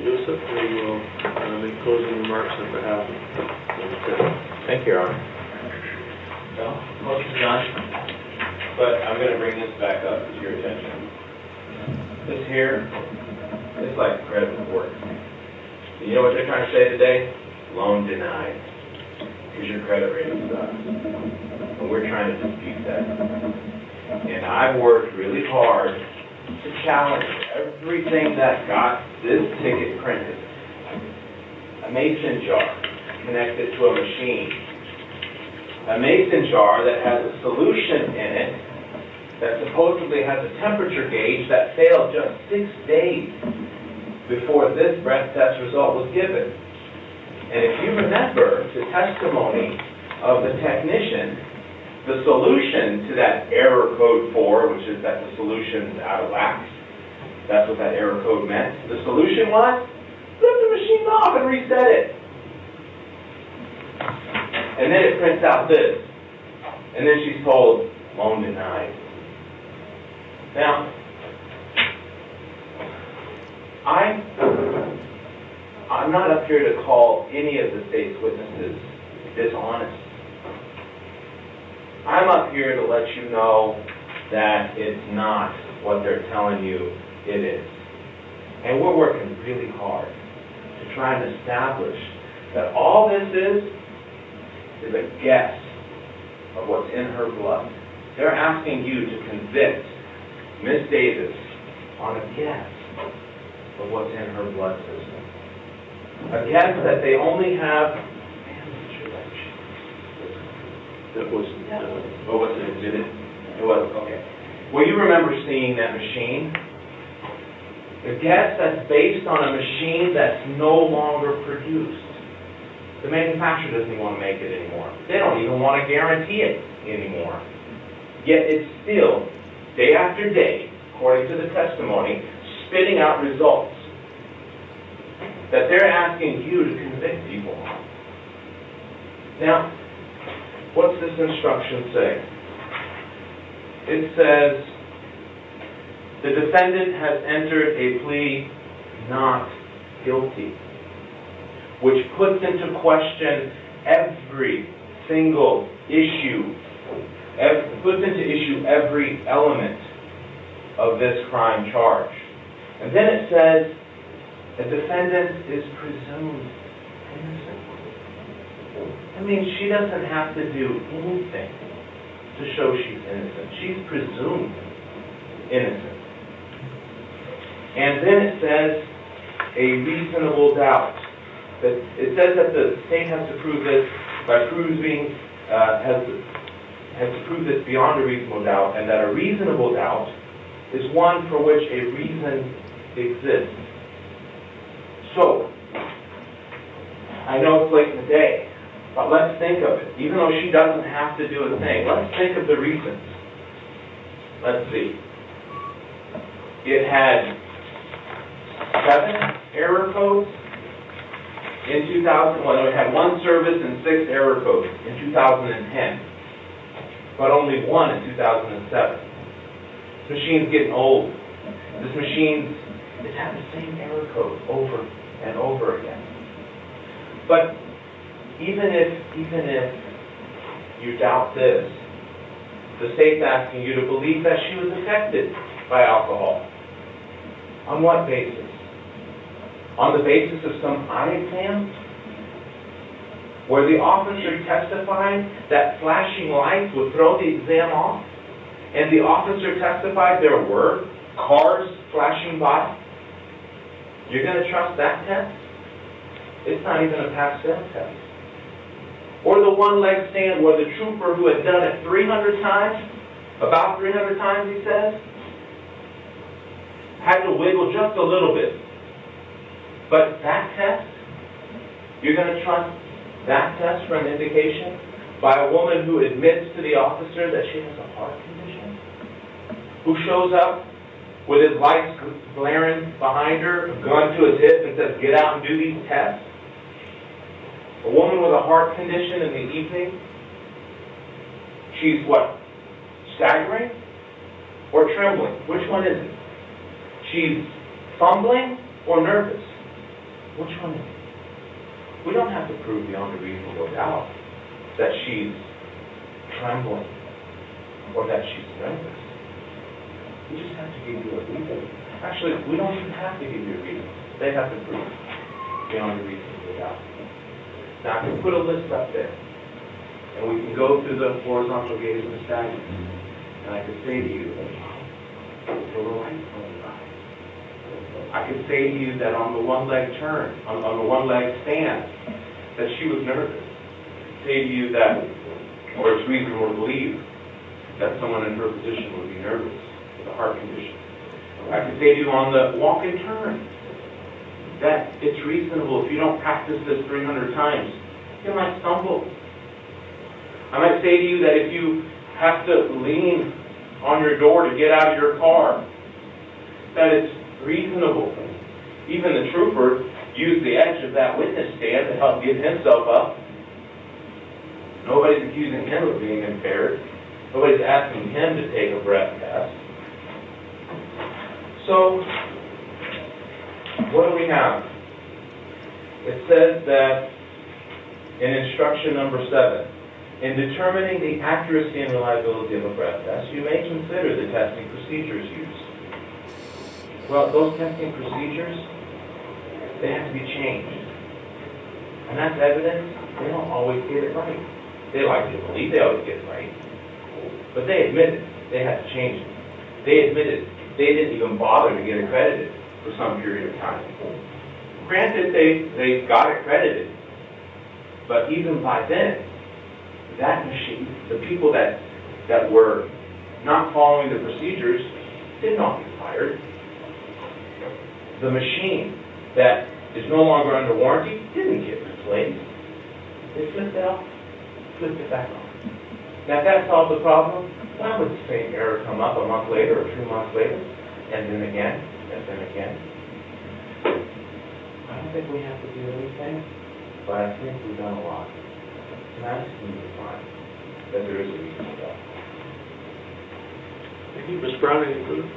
Youssef, who will make closing remarks on behalf of the Chair. Thank you, Your Honor. Well, most is done, but I'm going to bring this back up to your attention. This here is like a credit report. You know what they're trying to say today? Loan denied. Because your credit rating sucks. And we're trying to dispute that. And I've worked really hard to challenge everything that got this ticket printed. A mason jar connected to a machine. A mason jar that has a solution in it that supposedly has a temperature gauge that failed just 6 days before this breath test result was given. And if you remember the testimony of the technician, the solution to that error code 4, which is that the solution's out of whack, that's what that error code meant. The solution was, flip the machine off and reset it. And then it prints out this. And then she's told, loan denied. Now, I'm not up here to call any of the state's witnesses dishonest. I'm up here to let you know that it's not what they're telling you it is. And we're working really hard to try and establish that all this is a guess of what's in her blood. They're asking you to convict Miss Davis on a guess of what's in her blood system. A guess that they only have. That was. What was it? Did it? It was okay. Well, you remember seeing that machine? A guess that's based on a machine that's no longer produced. The manufacturer doesn't even want to make it anymore. They don't even want to guarantee it anymore. Yet it's still, day after day, according to the testimony, spitting out results that they're asking you to convict people on. Now, what's this instruction say? It says, the defendant has entered a plea not guilty, which puts into question every single issue, puts into issue every element of this crime charge. And then it says, the defendant is presumed innocent. I mean, she doesn't have to do anything to show she's innocent. She's presumed innocent. And then it says, a reasonable doubt. That it says that the state has to prove this by proving, has to prove this beyond a reasonable doubt, and that a reasonable doubt is one for which a reason exists. So, I know it's late in the day, but let's think of it. Even though she doesn't have to do a thing, let's think of the reasons. Let's see. It had 7 error codes in 2000. Well, it had 1 service and 6 error codes in 2010, but only 1 in 2007. This machine's getting old. This machine's had the same error code over and over again. But even if you doubt this, the state's asking you to believe that she was affected by alcohol. On what basis? On the basis of some eye exam? Where the officer testified that flashing lights would throw the exam off? And the officer testified there were cars flashing by? You're going to trust that test? It's not even a pass-fail test. Or the one-leg stand where the trooper who had done it 300 times, about 300 times he says, had to wiggle just a little bit. But that test, you're going to trust that test for an indication by a woman who admits to the officer that she has a heart condition? Who shows up with his lights glaring behind her, a gun to his hip, and says, get out and do these tests? A woman with a heart condition in the evening, she's what? Staggering or trembling? Which one is it? She's fumbling or nervous? Which one is it? We don't have to prove beyond a reasonable doubt that she's trembling or that she's nervous. We just have to give you a reason. Actually, we don't even have to give you a reason. They have to prove beyond a reasonable doubt. Now, I can put a list up there, and we can go through the horizontal gaze and the stagnant. And I could say to you, the light going by. I could say to you that on the one-leg turn, on the one-leg stand, that she was nervous. Say to you that, or it's reasonable to believe, that someone in her position would be nervous with a heart condition. I could say to you on the walk and turn, that it's reasonable if you don't practice this 300 times, you might stumble. I might say to you that if you have to lean on your door to get out of your car, that it's reasonable. Even the trooper used the edge of that witness stand to help get himself up. Nobody's accusing him of being impaired. Nobody's asking him to take a breath test. So, what do we have? It says that in instruction number 7, in determining the accuracy and reliability of a breath test, you may consider the testing procedures used. Well, those testing procedures, they have to be changed. And that's evidence they don't always get it right. They like to believe they always get it right. But they admitted they had to change it. They admitted they didn't even bother to get accredited for some period of time. Granted, they got accredited, but even by then, that machine, the people that were not following the procedures did not get fired. The machine that is no longer under warranty didn't get replaced. They flipped it off, flipped it back on. Now, if that solved the problem, why would the same error come up a month later or 2 months later, and then again, and then again? I don't think we have to do anything, but I think we've done a lot. And I just need to find that there is a reason for that. Thank you, Ms. Brown, any further?